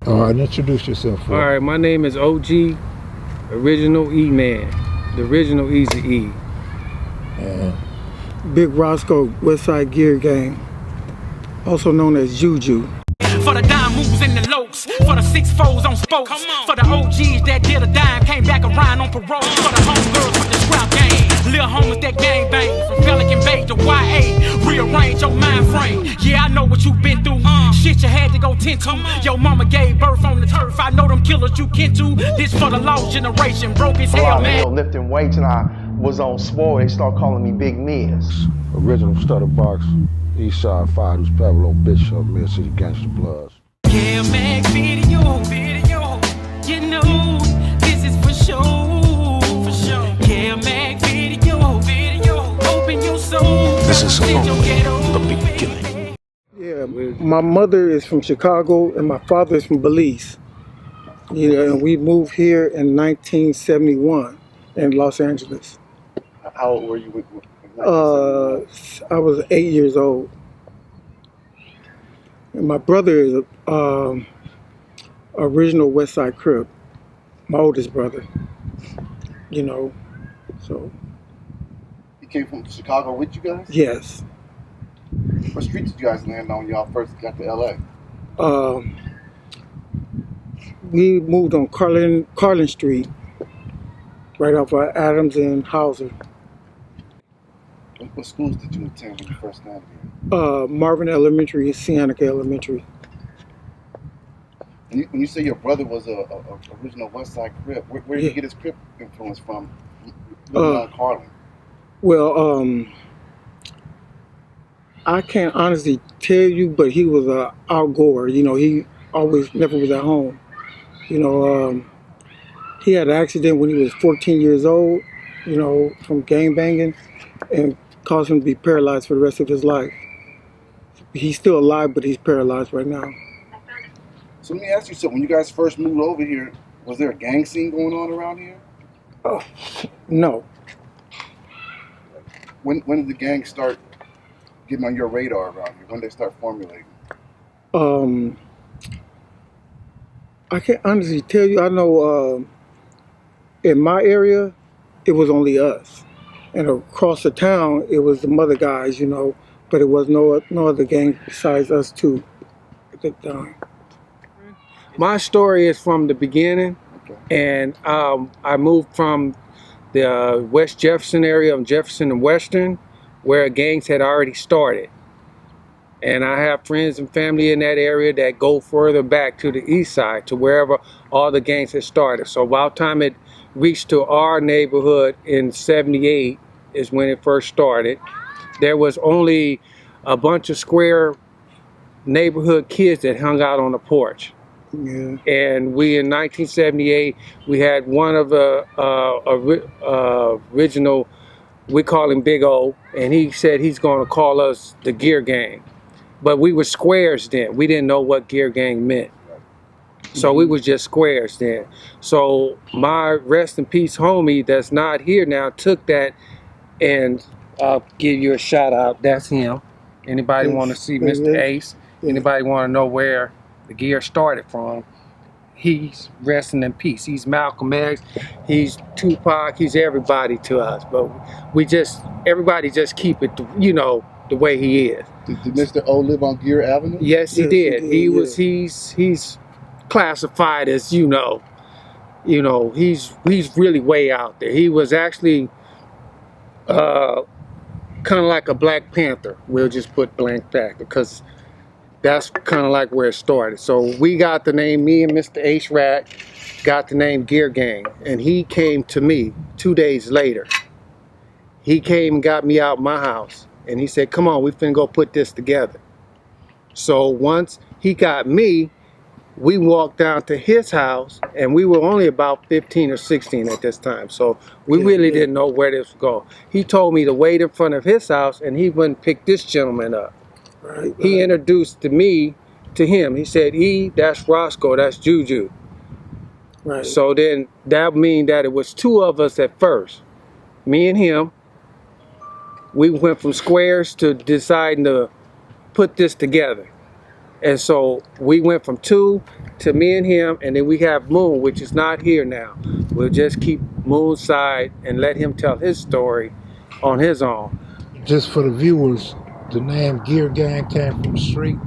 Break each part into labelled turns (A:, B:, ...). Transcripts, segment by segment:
A: All right, introduce yourself.
B: All right, my name is OG, Original E-Man, the original Easy E.
C: Big Rosco, Westside Geer Gang, also known as JuJu.
D: For the dime moves in the lokes, for the 6-4s on spokes, for the OGs that did a dime, came back around on parole, for the homegirls with the scrap game, little homies that gang bang, from Pelican Bay to YA, rearrange your mind frame. Yeah, I know what you been through, shit you had to go tend to. Your mama gave birth on the turf, I know them killers you kin to. This for the lost generation, broke as hell, man.
E: Lifting weights and I was on swole, they start calling me Big Miz.
A: Original Stutter Box, Eastside Fighters, Pebble on Bishop, Mill City Gangster Bloods.
D: Kev Mac video, you know this is for sure. Kev Mac video, open your soul.
F: This is the beginning.
C: Yeah, my mother is from Chicago and my father is from Belize. And we moved here in 1971 in Los Angeles.
E: How old were you?
C: I was 8 years old. And my brother is original Westside Crip, my oldest brother. So.
E: He came from Chicago with you guys?
C: Yes.
E: What street did you guys land on when y'all first got to LA?
C: We moved on Carlin Street, right off of Adams and Hauser.
E: What schools did you attend when you first landed here?
C: Marvin Elementary and Sienna Elementary.
E: And when you say your brother was a original Westside Crip, where did he get his Crip influence from? Carlin.
C: Well, I can't honestly tell you, but he was a outgoer. He always never was at home. He had an accident when he was 14 years old, from gang banging, and caused him to be paralyzed for the rest of his life. He's still alive, but he's paralyzed right now.
E: So let me ask you something. When you guys first moved over here, was there a gang scene going on around here?
C: Oh, no.
E: When did the gang start getting on your radar around here? When did they start formulating?
C: I can't honestly tell you. I know in my area, it was only us. And across the town, it was the mother guys, but it was no other gang besides us two at the time.
B: My story is from the beginning, and I moved from the West Jefferson area of Jefferson and Western, where gangs had already started. And I have friends and family in that area that go further back to the east side, to wherever all the gangs had started. So by the time it reached to our neighborhood in '78 is when it first started. There was only a bunch of square neighborhood kids that hung out on the porch.
C: Yeah.
B: And we, in 1978, we had one of the original, we call him Big O, and he said he's going to call us the Geer Gang. But we were squares then. We didn't know what Geer Gang meant. So we was just squares then. So my rest in peace homie that's not here now took that, and I'll give you a shout out. That's him. Anybody want to see Mr. Ace? Anybody want to know where the gear started from? He's resting in peace. He's Malcolm X, he's Tupac, he's everybody to us. But everybody just keep it, the way he is.
E: Did Mr. O live on Geer Avenue?
B: Yes, he did. He's classified as, he's really way out there. He was actually kind of like a Black Panther. We'll just put Black Panther because that's kind of like where it started. So we got the name, me and Mr. H. Rat got the name Geer Gang, and he came to me 2 days later. He came and got me out my house, and he said, come on, we finna go put this together. So once he got me, we walked down to his house, and we were only about 15 or 16 at this time. So we really didn't know where this would go. He told me to wait in front of his house, and he wouldn't pick this gentleman up.
C: Right.
B: He introduced me to him. He said, E, that's Rosco, that's JuJu.
C: Right.
B: So then that would mean that it was two of us at first. Me and him. We went from squares to deciding to put this together. And so we went from 2 to me and him, and then we have Moon, which is not here now. We'll just keep Moon's side and let him tell his story on his own.
G: Just for the viewers, the name Geer Gang came from the street.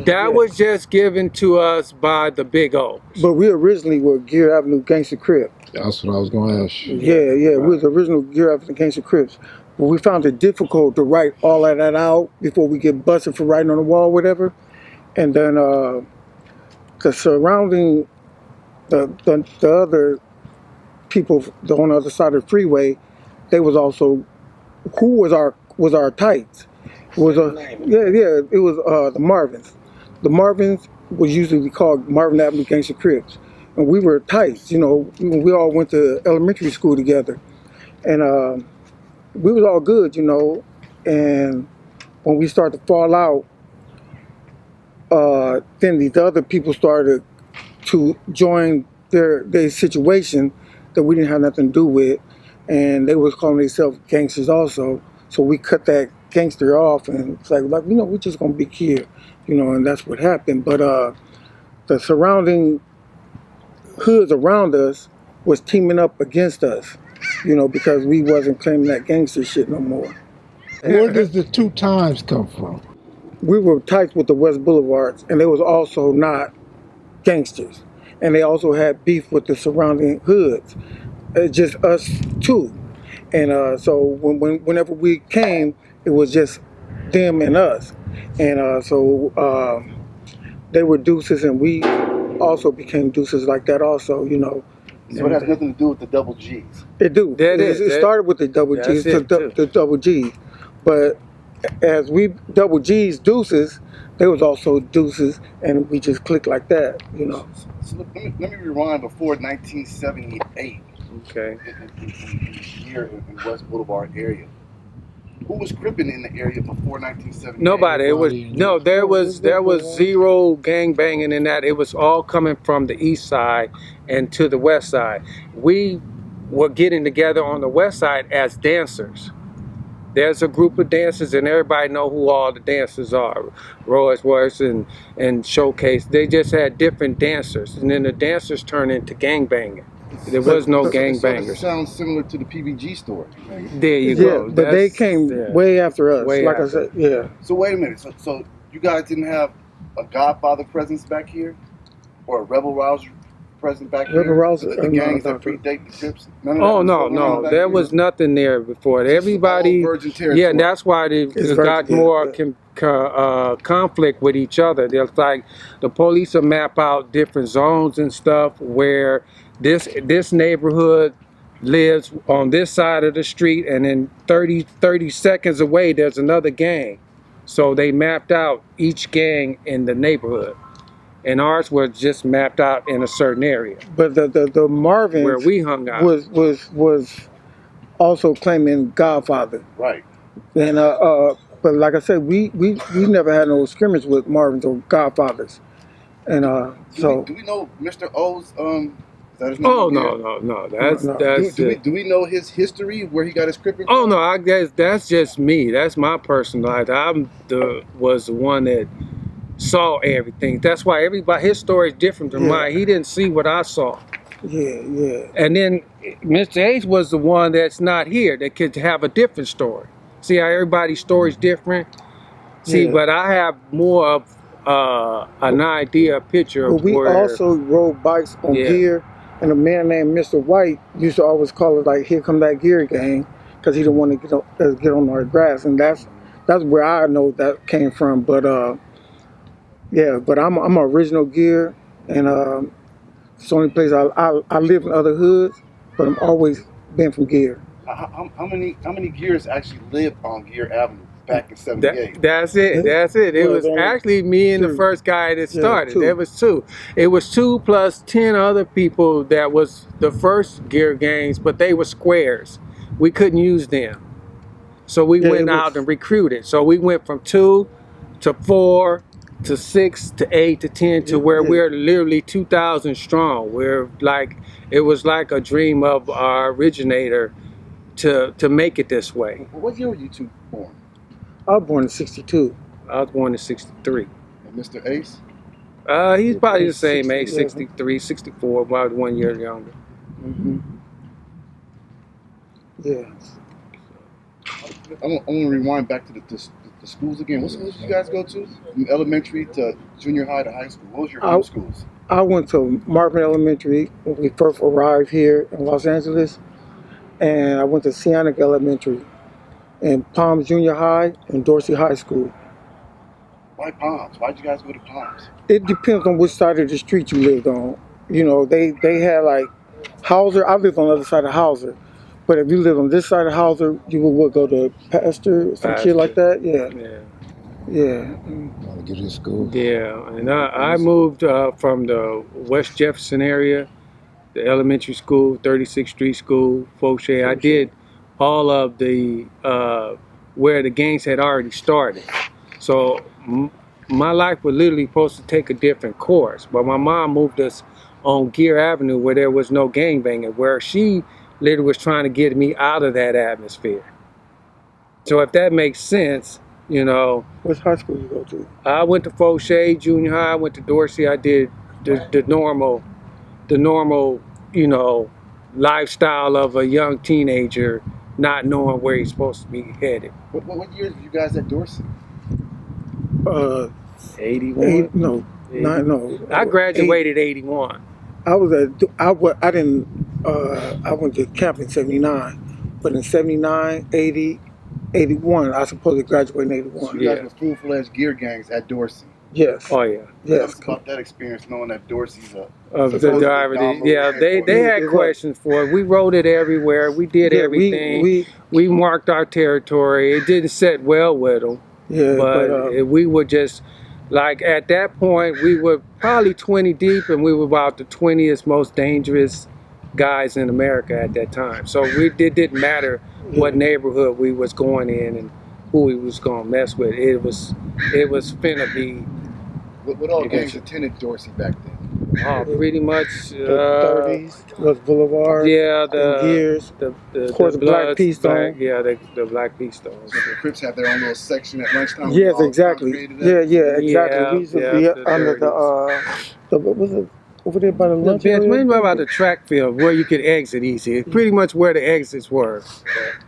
B: That was just given to us by the Big O.
C: But we originally were Geer Avenue Gangster Crips.
G: That's what I was going to ask you.
C: Yeah, right. We was the original Geer Avenue Gangster Crips. But we found it difficult to write all of that out before we get busted for writing on the wall, whatever. And then the surrounding, the other people on the other side of the freeway, they was also, who was our tights? It was it was the Marvins. The Marvins was usually called Marvin Avenue Gangster Crips. And we were tights, you know, we all went to elementary school together. And we was all good, you know. And when we started to fall out, then these other people started to join their situation that we didn't have nothing to do with. And they was calling themselves gangsters also. So we cut that gangster off, and it's like, you know, we're just gonna be here, you know, and that's what happened. But the surrounding hoods around us was teaming up against us, you know, because we wasn't claiming that gangster shit no more.
G: Where does the 2 times come from?
C: We were tight with the West Boulevards, and they was also not gangsters, and they also had beef with the surrounding hoods. It's just us two. And so whenever we came, it was just them and us. And so they were deuces, and we also became deuces like that also, you know.
E: So it has nothing to do with the double G's.
C: It do. It started with the double G's, the double G's. But as we double G's deuces, they was also deuces, and we just clicked like that, you know.
E: So let me rewind before 1978.
B: Okay.
E: Here in West Boulevard area. Who was cripping in the area before 1978?
B: Nobody. It was there was zero gang banging in that. It was all coming from the east side and to the west side. We were getting together on the west side as dancers. There's a group of dancers, and everybody know who all the dancers are. Royce and Showcase. They just had different dancers, and then the dancers turned into gang banging. There was no gang bangers.
E: So it sounds similar to the PBG story.
B: There you go.
C: But they came way after us. I said, yeah.
E: So wait a minute. So you guys didn't have a Godfather presence back here, or a Rebel Rouser presence back here?
C: Rebel Rouser,
E: the gangs that predate the Crips.
B: No. There was nothing there before. Everybody.
E: Virgin territory.
B: Yeah, that's why they got more conflict with each other. There's like the police will map out different zones and stuff where this neighborhood lives on this side of the street, and then 30 seconds away there's another gang. So they mapped out each gang in the neighborhood, and ours was just mapped out in a certain area.
C: But the Marvin
B: where we hung out
C: was also claiming Godfather.
E: Right.
C: And but like I said, we never had no scrimmage with Marvins or Godfathers. And
E: do we know Mr. O's is that his name?
B: Oh no. That's
E: do we know his history, where he got his cripping?
B: Oh no, I guess that's just me. That's my personal life. Was the one that saw everything. That's why his story is different than mine. He didn't see what I saw.
C: Yeah.
B: And then Mr. H was the one that's not here that could have a different story. See how everybody's story is different? See, but I have more of an idea, a picture of
C: we also rode bikes on Geer, and a man named Mr. White used to always call it like, "Here come that Geer gang," because he didn't want to get on our grass, and that's where I know that came from. But but I'm an original Geer, and it's the only place I live in other hoods, but I'm always been from Geer.
E: How many Geers actually lived on Geer Avenue back in '78?
B: That's it. It was actually me and the first guy that started. There was 2. It was 2 plus 10 other people that was the first Geer gangs, but they were squares. We couldn't use them. So we went out and recruited. So we went from 2 to 4 to 6 to 8 to 10 to where we're literally 2,000 strong. It was like a dream of our originator to make it this way.
E: What year were you 2 born?
C: I was born in '62.
B: I was born in '63.
E: And Mr. Ace?
B: He's probably the same age,
C: 60,
B: 63, 64, about 1 year younger.
C: Mm-hmm. Yeah.
E: I want to rewind back to the schools again. What schools did you guys go to? From elementary to junior high to high school. What was your home schools?
C: I went to Marvin Elementary when we first arrived here in Los Angeles, and I went to Sionic Elementary, and Palms Junior High, and Dorsey High School.
E: Why Palms? Why'd you guys go to Palms?
C: It depends on which side of the street you lived on. You know, they had like Hauser. I lived on the other side of Hauser. But if you live on this side of Hauser, you would go to Pastor or some shit like that. Yeah.
G: Want to get to school?
B: Yeah, and I moved from the West Jefferson area, the elementary school, 36th Street School, Fauché. I did all of the where the gangs had already started. So my life was literally supposed to take a different course, but my mom moved us on Geer Avenue where there was no gangbanging, where she literally was trying to get me out of that atmosphere. So if that makes sense, you know.
C: What high school you go to?
B: I went to Fauché Junior High. I went to Dorsey. I did the normal, you know, lifestyle of a young teenager, not knowing where he's supposed to be headed.
E: What years did you guys at Dorsey?
B: 81. I graduated 81.
C: I went to camp in 79, but in 79, 80, 81, I supposed to graduate in 81.
E: So you guys were full-fledged gear gangs at Dorsey.
C: Yes.
B: Oh yeah.
C: Yes.
E: Tell us about that experience, knowing that Dorsey's
B: the driver. Yeah, they had questions for it. We wrote it everywhere. We did everything. We marked our territory. It didn't set well with them.
C: Yeah,
B: but we were just like at that point we were probably 20 deep, and we were about the 20th most dangerous guys in America at that time. So it didn't matter what neighborhood we was going in and who we was gonna mess with. It was finna be.
E: What all gangs attended Dorsey back then?
B: Oh, pretty much
C: the 30s, West Boulevard.
B: Yeah,
C: Gears.
B: Of
C: course, the Black Peace Stone.
B: Yeah, the Black Peace Stone.
E: So the Crips have their own little section at lunchtime.
C: Yes, exactly. Yeah, exactly.
B: Yeah,
C: we used to be under the what was it? Over there by the lunch area?
B: What about the track field where you could exit easy? It's pretty much where the exits were.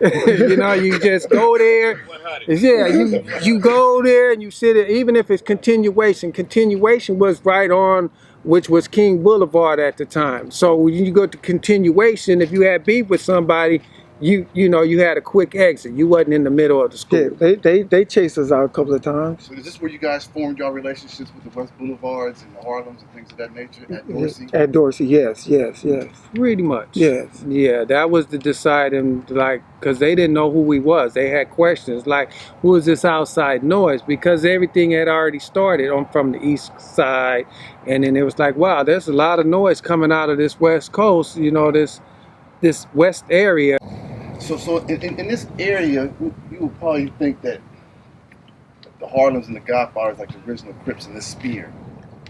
B: You know, you just go there. Yeah, you go there and you sit there. Even if it's continuation was right on, which was King Boulevard at the time. So when you go to continuation, if you had beef with somebody, you know you had a quick exit. You wasn't in the middle of the school.
C: Yeah, they chased us out a couple of times.
E: So is this where you guys formed your relationships with the West Boulevards and the Harlems and things of that nature at Dorsey?
C: At Dorsey, yes.
B: Pretty much.
C: Yes.
B: Yeah, that was the deciding, like, because they didn't know who we was. They had questions like, who is this outside noise? Because everything had already started from the east side, and then it was like, wow, there's a lot of noise coming out of this west coast. You know, this west area.
E: So in this area, you would probably think that the Harlems and the Godfathers, like the original Crips in this sphere,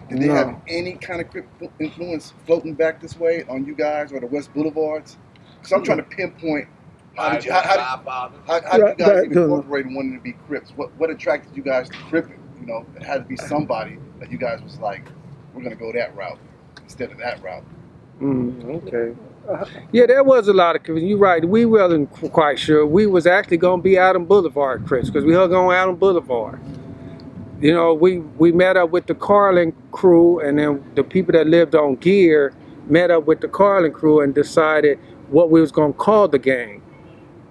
E: did they have any kind of Crip influence floating back this way on you guys or the West Boulevards? Because I'm trying to pinpoint how did you guys even incorporate and wanted to be Crips? What attracted you guys to Cripping? You know, it had to be somebody that you guys was like, we're gonna go that route instead of that route.
B: Okay. Yeah, there was a lot of, you're right, we wasn't quite sure. We was actually going to be Adam Boulevard Crips, because we hung on Adam Boulevard. You know, we met up with the Carlin crew, and then the people that lived on Geer met up with the Carlin crew and decided what we was going to call the gang.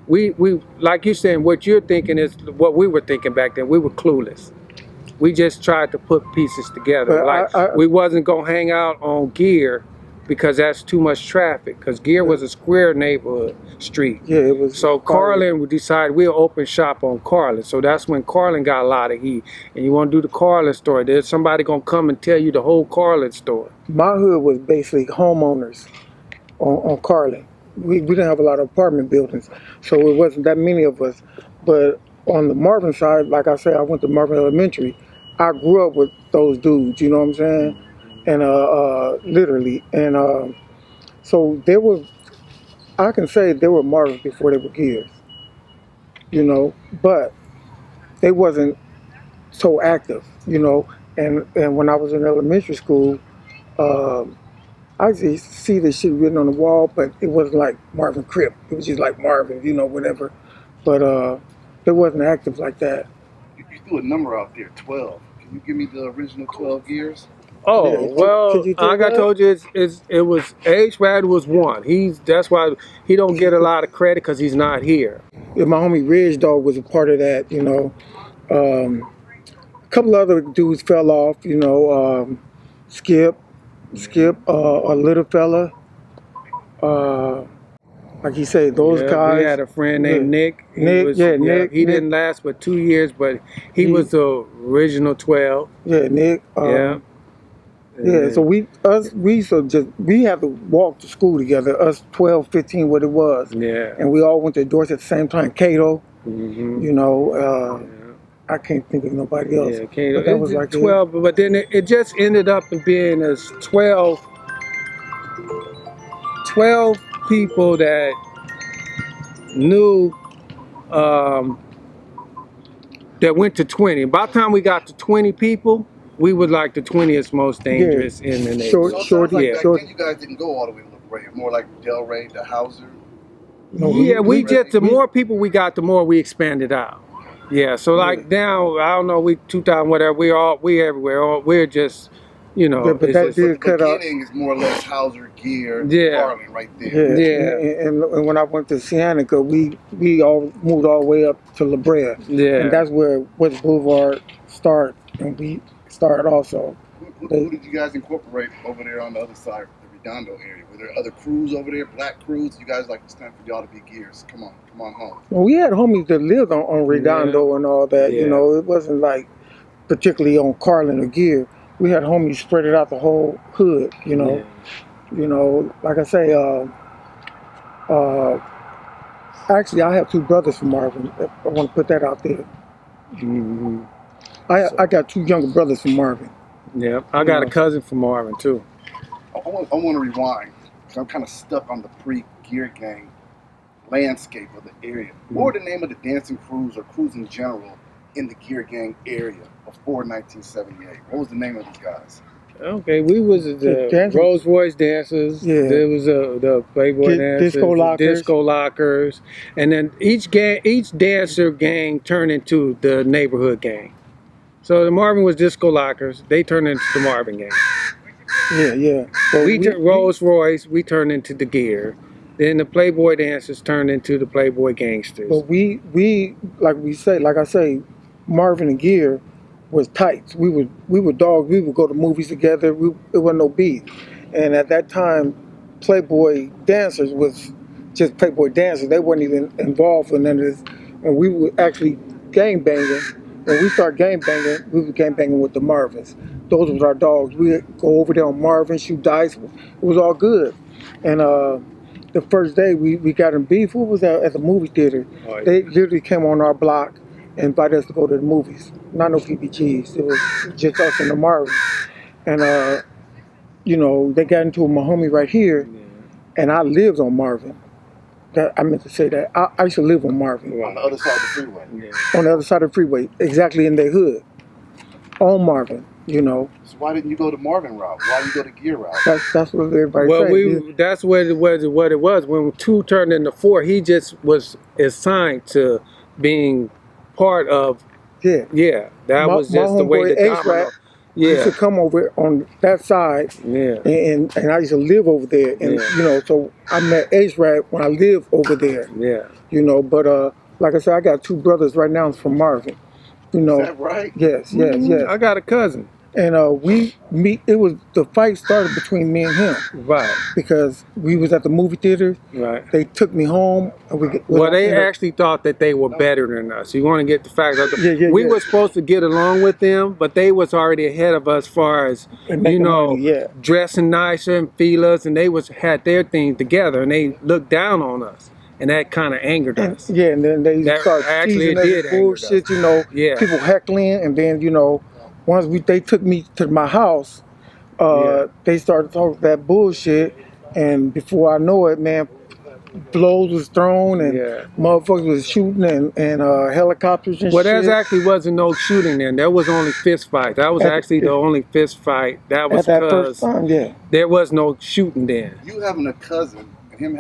B: We like you saying, what you're thinking is what we were thinking back then. We were clueless. We just tried to put pieces together. We wasn't going to hang out on Geer because that's too much traffic, because Geer was a square neighborhood street.
C: Yeah, it was.
B: So Carlin would decide we'll open shop on Carlin. So that's when Carlin got a lot of heat. And you want to do the Carlin story, there's somebody going to come and tell you the whole Carlin story.
C: My hood was basically homeowners on Carlin. We didn't have a lot of apartment buildings, so it wasn't that many of us. But on the Marvin side, like I said, I went to Marvin Elementary. I grew up with those dudes, you know what I'm saying? And literally, and so there was, I can say there were Marvins before they were Geers, you know, but they wasn't so active, you know. And when I was in elementary school, I used to see this shit written on the wall, but it wasn't like Marvin Crip. It was just like Marvin, whatever. But it wasn't active like that.
E: You threw a number out there, 12. Can you give me the original 12 gears?
B: Oh,
C: Yeah,
B: well,
C: could you do
B: like I
C: that?
B: told you, it was H-Rad was one. That's why he don't get a lot of credit because he's not here.
C: Yeah, my homie Ridge Dog was a part of that, A couple other dudes fell off, Skip, a little fella. Like you say, those guys.
B: We had a friend named Nick.
C: Nick.
B: He didn't last but 2 years, but he was the original 12.
C: Yeah, Nick. Yeah, so we have to walk to school together, us 12, 15, what it was.
B: Yeah.
C: And we all went to Dorsey at the same time, Cato,
B: Mm-hmm.
C: I can't think of nobody else.
B: Yeah, Cato.
C: But that was like
B: 12, but then it just ended up being as 12 people that knew that went to 20. By the time we got to 20 people, we were like the 20th most dangerous in the neighborhood.
E: So it sounds like back
C: short.
E: then you guys didn't go all the way to La Brea, more like Delray to Hauser.
C: No,
B: the more people we got, the more we expanded out. Yeah, so like now, I don't know, we 2,000 whatever, we everywhere. We're just,
C: Yeah, but that did cut out.
E: The beginning is more or less Hauser, Geer,
B: Yeah.
E: Harlan right there.
C: Yeah. And when I went to Cianica, we all moved all the way up to La Brea.
B: Yeah.
C: And that's where West Boulevard started, and we started also.
E: Who did you guys incorporate over there on the other side of the Redondo area? Were there other crews over there, black crews? You guys like, it's time for y'all to be Geers. Come on home.
C: Well, we had homies that lived on Redondo and all that.
B: Yeah.
C: It wasn't like particularly on Carlin or Geer. We had homies spread it out the whole hood. Like I say, actually, I have two brothers from Marvin. I want to put that out there.
B: Mm-hmm.
C: I got two younger brothers from Marvin.
B: Yeah, I got a cousin from Marvin too.
E: I want to rewind because I'm kind of stuck on the pre-Geer Gang landscape of the area. What were the name of the dancing crews or crews in general in the Geer Gang area before 1978? What was the name of these guys?
B: Okay, we was the Rolls Royce dancers.
C: Yeah.
B: There was the Playboy dancers,
C: Disco
B: lockers, and then each dancer gang turned into the neighborhood gang. So the Marvin was Disco Lockers. They turned into the Marvin gang.
C: Yeah. But
B: Rolls Royce. We turned into the Geer. Then the Playboy dancers turned into the Playboy gangsters.
C: But we like I say, Marvin and Geer was tight. We were dogs. We would go to movies together. It wasn't no beef. And at that time, Playboy dancers was just Playboy dancers. They weren't even involved in none of this. And we were actually gang banging. When we started gang banging, we were gang banging with the Marvins. Those was our dogs. We'd go over there on Marvin, shoot dice. It was all good. And the first day we got in beef, what was that, at the movie theater?
B: Oh, yeah.
C: They literally came on our block and invited us to go to the movies. Not no PPGs. It was just us and the Marvins. And, they got into it with my homie right here, and I lived on Marvin. I meant to say that. I used to live on Marvin.
E: On the other side of the freeway.
C: On the other side of the freeway, exactly in their hood. On Marvin,
E: So why didn't you go to Marvin route? Why did you go to Geer route?
C: That's what everybody say.
B: That's what it was. When 2 turned into 4, he just was assigned to being part of.
C: Yeah.
B: That was just the way the domino.
C: Used to come over on that side, and I used to live over there, and so I met H-Rad when I lived over there.
B: Yeah.
C: But like I said, I got 2 brothers right now from Marvin.
E: Is that right?
C: Yes.
B: I got a cousin.
C: And it was the fight started between me and him.
B: Right.
C: Because we was at the movie theater.
B: Right.
C: They took me home. And
B: they actually thought that they were better than us. You want to get the fact that we were supposed to get along with them, but they was already ahead of us as far as, dressing nicer and feelers, and they had their thing together, and they looked down on us. And that kind of angered us.
C: And then they started teasing us bullshit, people heckling, and then, once they took me to my house, they started talking that bullshit, and before I know it, man, blows was thrown and
B: Yeah.
C: motherfuckers was shooting and helicopters and
B: Well,
C: shit.
B: there actually wasn't no shooting then. There was only fist fight. That was actually the only fist fight. That was
C: At that first
B: because
C: time, yeah.
B: there was no shooting then.
E: You having a cousin and him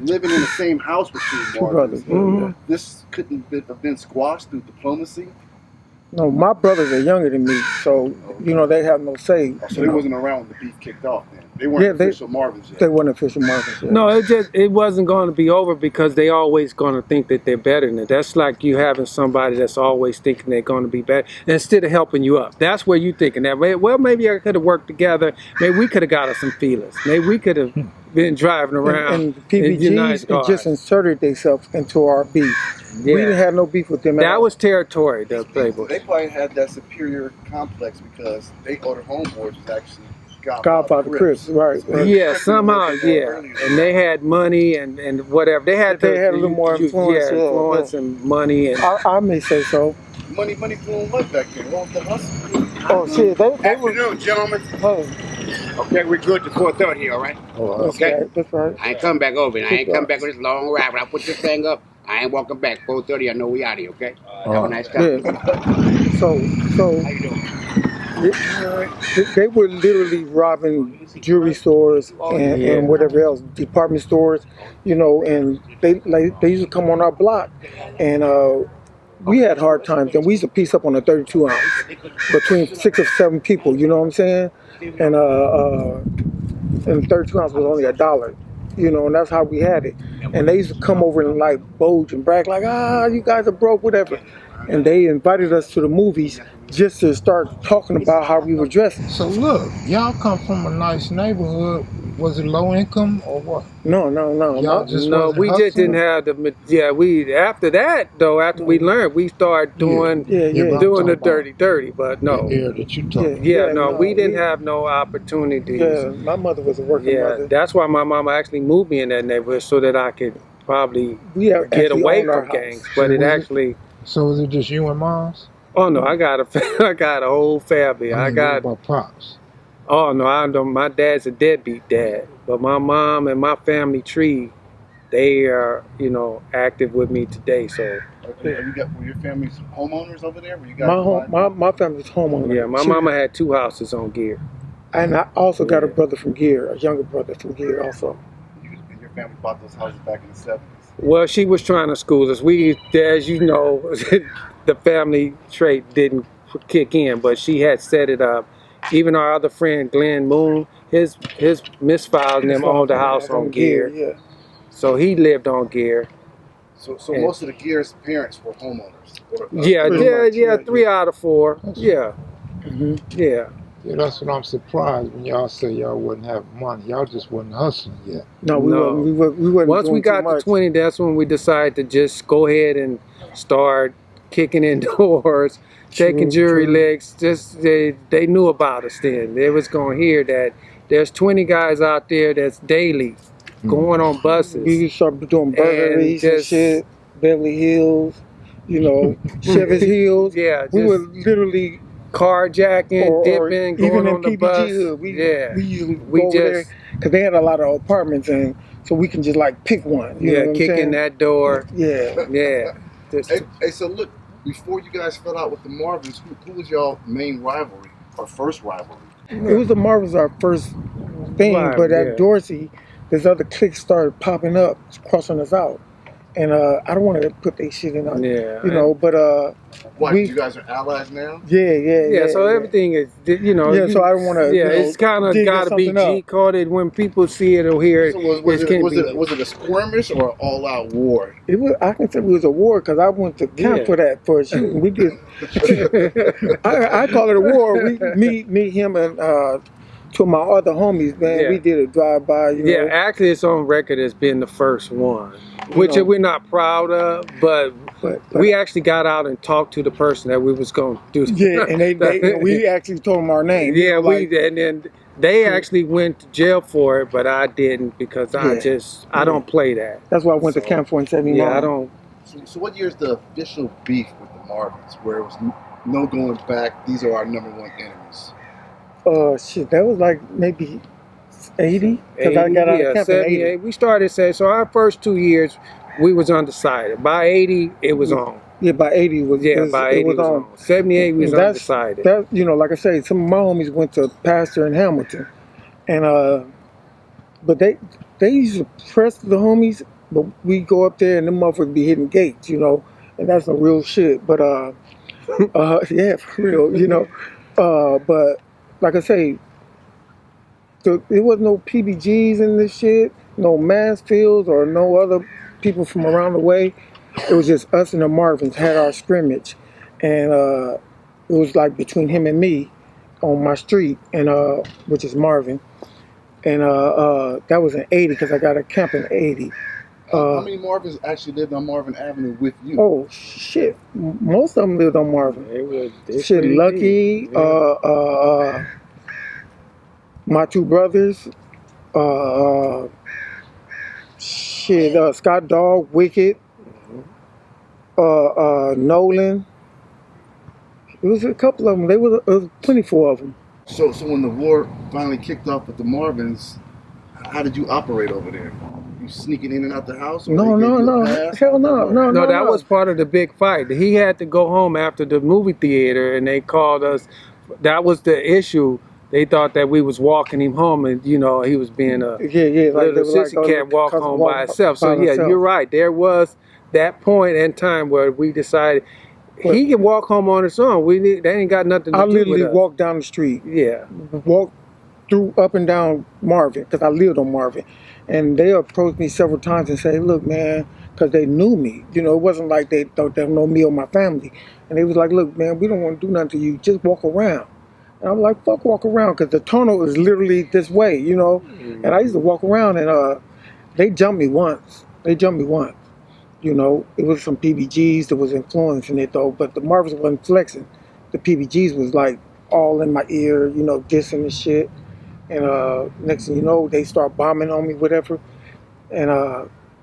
E: living in the same house with two
C: brothers.
E: brothers. This couldn't have been squashed through diplomacy.
C: No, my brothers are younger than me, so you know they have no say.
E: So they wasn't around when the beef kicked off then. They weren't official Marvins yet.
C: They weren't official Marvins yet.
B: No, it wasn't going to be over because they always going to think that they're better than it. That's like you having somebody that's always thinking they're going to be better instead of helping you up. That's where you thinking that. Well, maybe I could have worked together. Maybe we could have got us some feelers. Maybe we could have been driving around
C: and PBGs just inserted themselves into our beef.
B: Yeah.
C: We didn't have no beef with them.
B: That was territory.
E: They probably had that superior complex because they or the homeboys was actually
C: Godfather Crips, right?
B: Yeah, somehow, yeah. And they had money and whatever. They had
C: a little more influence.
B: Yeah, influence and money. And
C: I may say so.
E: Money doing what back then? What was the hustle?
C: Oh shit, they
H: Afternoon, gentlemen. Okay, we're good to 4:30 here, all right? Okay.
C: That's right.
H: I ain't come back over. I ain't come back on this long ride. When I put this thing up, I ain't walking back. 4:30, I know we out of here, okay? Have a nice time.
C: Yeah. So
H: how you doing?
C: They were literally robbing jewelry stores and whatever else, department stores, you know, and they used to come on our block, and we had hard times, and we used to piece up on a 32 ounce between 6 or 7 people, you know what I'm saying? And 32 ounce was only $1, you know, and that's how we had it. And they used to come over and like bulge and brag like, you guys are broke, whatever. And they invited us to the movies just to start talking about how we were dressing.
G: So look, y'all come from a nice neighborhood. Was it low income or what?
C: No.
G: Y'all just
B: we just didn't have the. Yeah, we after that though. After we learned, we started doing doing the dirty. But no.
G: The air that you talk.
B: We didn't have no opportunities.
C: Yeah, my mother was a working mother.
B: That's why my mama actually moved me in that neighborhood so that I could probably get away from gangs. But it actually.
G: So is it just you and moms?
B: Oh no, I got a whole family.
G: I got what about pops.
B: Oh no, I don't. My dad's a deadbeat dad, but my mom and my family tree, they are active with me today. So.
E: Were your family's homeowners over there? Were you guys
C: my family's homeowner.
B: Yeah, my mama had 2 houses on Geer.
C: And I also got a brother from Geer, a younger brother from Geer also.
E: And your family bought those houses back in the 70s?
B: Well, she was trying to school us. We, as you know, the family trait didn't kick in, but she had set it up. Even our other friend, Glenn Moon, his misfiled and them owned the house on Geer.
C: Yeah.
B: So he lived on Geer.
E: So most of the Geer's parents were homeowners?
B: Yeah, 3 out of 4. Yeah. Yeah.
G: Yeah, that's what I'm surprised when y'all say y'all wouldn't have money. Y'all just wasn't hustling yet.
C: No, we weren't.
B: Once we got to 20, that's when we decided to just go ahead and start kicking in doors, taking jury legs. Just they knew about us then. They was gonna hear that there's 20 guys out there that's daily going on buses.
C: We started doing burglaries and shit, Beverly Hills, Chevy's Hills.
B: Yeah,
C: we were literally
B: carjacking, dipping, going on the bus.
C: Hood. We usually go over there because they had a lot of apartments, and so we can just like pick one. You know what
B: kick in that door.
C: Yeah.
E: Hey, so look, before you guys fell out with the Marvins, who was y'all main rivalry or first rivalry?
C: It was the Marvins our first thing, but at Dorsey, this other clique started popping up, crossing us out. And I don't want to put their shit in, but
E: what? You guys are allies now?
C: Yeah.
B: So everything is, so
C: I don't want to.
B: It's kind of got to be G-coded when people see it or hear it.
E: So was it a skirmish or an all-out war?
C: It was. I can say it was a war because I went to camp for that for a shooting. We did. I call it a war. Me, him, and 2 of my other homies, man. We did a drive-by.
B: Actually, it's on record as being the first one, which we're not proud of, but we actually got out and talked to the person that we was going to do.
C: Yeah, and we actually told them our name.
B: Yeah, and then they actually went to jail for it, but I didn't because I don't play that.
C: That's why I went to camp for in 79.
B: Yeah, I don't.
E: So what year is the official beef with the Marvins, where it was no going back? These are our #1 enemies.
C: That was like maybe 80? Because I got out of camp in 80.
B: 78. We started saying, so our first 2 years, we was undecided. By 80, it was on.
C: Yeah, by 80
B: By 80
C: it was on.
B: 78, we was
C: And
B: undecided.
C: That, you know, like I say, some of my homies went to pastor in Hamilton. And, but they used to press the homies, but we go up there and them motherfuckers be hitting gates, you know, and that's some real shit. But, yeah, for real, you know. But, like I say, there was no PBGs in this shit, no Mansfields or no other people from around the way. It was just us and the Marvins had our scrimmage, and it was like between him and me on my street, and which is Marvin, and that was in 80 because I got a camp in 80.
E: How many Marvins actually lived on Marvin Avenue with you?
C: Oh shit, most of them lived on Marvin. Shit, Lucky, my two brothers, Scott Dog, Wicked, Nolan. It was a couple of them. There was plenty of them.
E: So when the war finally kicked off with the Marvins, how did you operate over there? You sneaking in and out the house?
C: No. Hell no.
B: No, that was part of the big fight. He had to go home after the movie theater, and they called us. That was the issue. They thought that we was walking him home, and you know he was being a little sissy cat walk home by himself. So yeah, you're right. There was that point in time where we decided he can walk home on his own. They ain't got nothing to do with us.
C: I literally walked down the street.
B: Yeah,
C: walked through up and down Marvin because I lived on Marvin, and they approached me several times and said, "Look, man," because they knew me. You know, it wasn't like they thought they know me or my family, and they was like, "Look, man, we don't want to do nothing to you. Just walk around." And I'm like, fuck walk around, because the tunnel is literally this way, you know? Mm-hmm. And I used to walk around, and they jumped me once. You know? It was some PBGs that was influencing it, though, but the Marvins wasn't flexing. The PBGs was, like, all in my ear, you know, dissing and shit. And next thing you know, they start bombing on me, whatever. And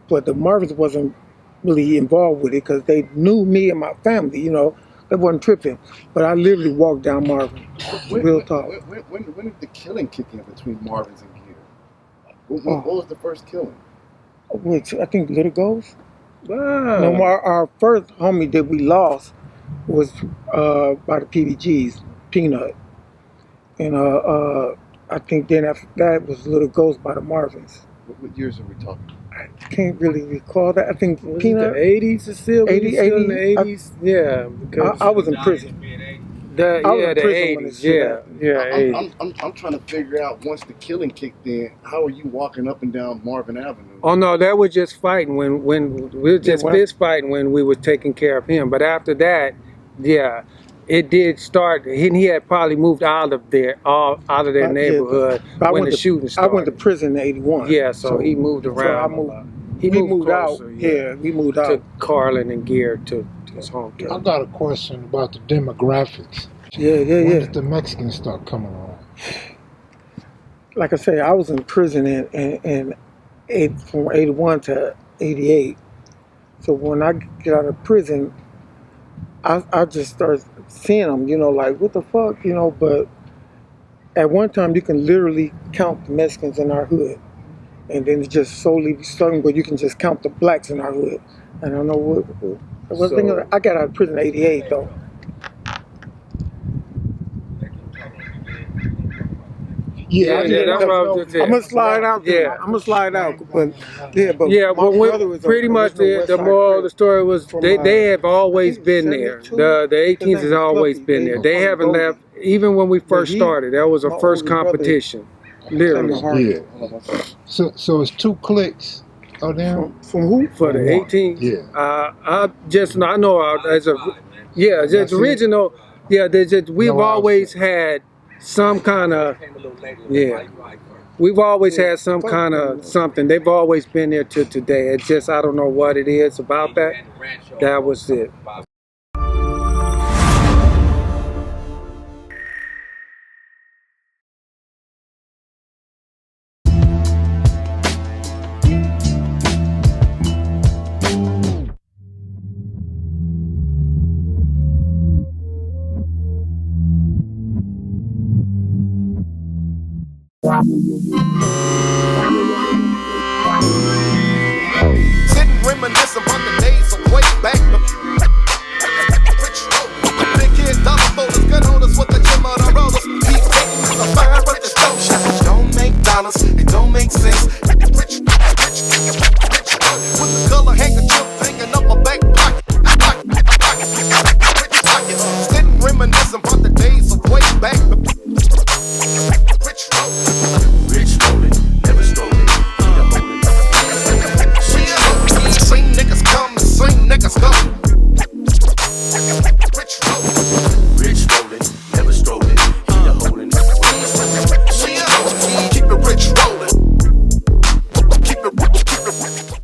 C: but the Marvins wasn't really involved with it, because they knew me and my family, you know? They wasn't tripping, but I literally walked down Marvin. Real talk.
E: When did the killing kick in between Marvins and Geer? What was the first killing?
C: Which I think Little Ghost.
B: Wow.
C: No, our first homie that we lost was by the PBGs, Peanut, and I think then after that was Little Ghost by the Marvins.
E: What years are we talking?
C: I can't really recall that. I think
B: was
C: Peanut.
B: The 80s is still
C: 80,
B: in the 80s. Yeah, because
C: I was in prison.
B: The 80s. Yeah.
E: I'm trying to figure out, once the killing kicked in, how are you walking up and down Marvin Avenue?
B: Oh no, that was just fighting when we were just fist fighting when we were taking care of him. But after that, yeah, it did start. He had probably moved out of their neighborhood when the shooting started.
C: I went to prison in '81.
B: Yeah, so he moved around.
C: We moved
B: closer,
C: out. Yeah, we moved out
B: to Carlin and Geer to his hometown.
G: I got a question about the demographics.
C: Yeah.
G: When did the Mexicans start coming on?
C: Like I say, I was in prison from '81 to '88. So when I get out of prison, I just started seeing them, you know, like, what the fuck, you know, but at one time you can literally count the Mexicans in our hood. And then it's just solely starting where you can just count the blacks in our hood. I don't know what I got out of prison in '88 though.
B: Yeah, that's what I was just saying.
C: I'm gonna slide out. Yeah, I'm gonna slide out. But
B: pretty much the moral of the story was they have always been there. The 18s has always been there. They haven't left. Even when we first started, that was our first competition. Literally.
G: Yeah. So it's two cliques of them?
C: From who?
B: For the 18s?
G: Yeah.
B: I know as a, just original, we've always had some kind of, we've always had some kind of something. They've always been there till today. It's just, I don't know what it is about that. That was it.
I: Sitting reminiscing about the days of way back. Big kid dollar folders, gun holders with the gym on the rollers. Keep taking this a fire, but this dope shit don't make dollars. It don't make sense. Rich, with the color handkerchief hanging up my back pocket. Sitting reminiscing about the days of way back. Rich rolling, never stolen. Seen niggas come and seen niggas go. Rich roll.